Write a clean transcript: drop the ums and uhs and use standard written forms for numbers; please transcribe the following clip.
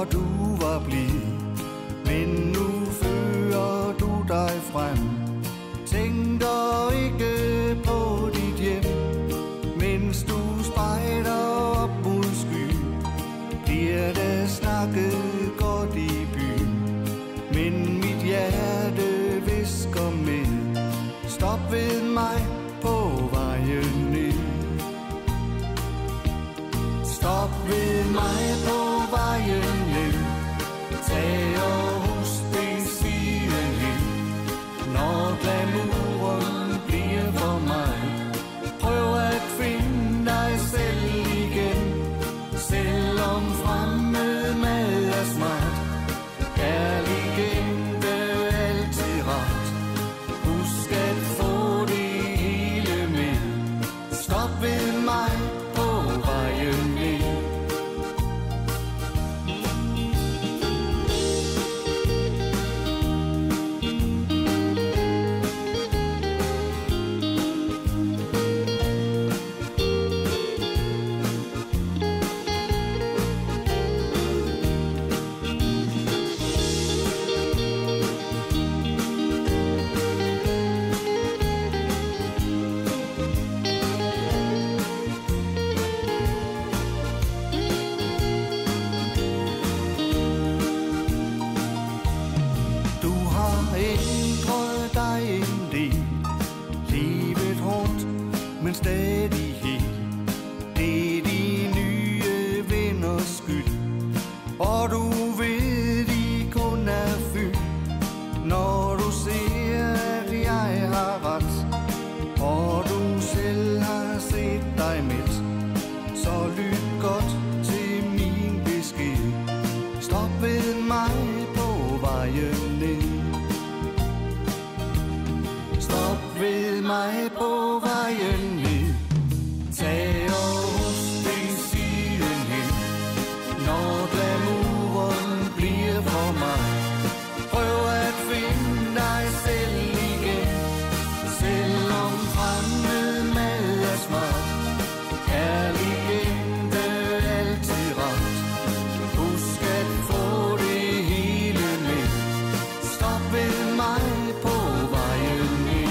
og du var blid. Men nu fører du dig frem. Tænker ikke på dit hjem, mens du spejder op mod skyen. Bliver der snakket godt i byen, men mit hjerte visker med. Stop ved mig på vejen ned. Stop ved mig på vejen ned. Tag og husk det sidenhen. Når glamouren bliver for mig, prøv at finde dig selv igen. Selvom fremmed mad er smart, kærlighed er altid ret. Husk at få det hele med. Stop ved mig på vejen ned. Ændret dig en del, livet hårdt, men stadig helt. Det er de nye venners skyld, og du ved, de kun er fyld. Når du ser, at jeg har ret, og du selv har set dig midt, så lyt godt til min besked. Stop ved mig på vejen ned. Stop ved mig på vejen ned. Tag og husk det sidenhen. Når glamouren bliver for mig, prøv at finde dig selv igen. Selvom fremmed mad er smart, kærlighed er altid ret. Husk at få det hele med. Stop ved mig på vejen ned.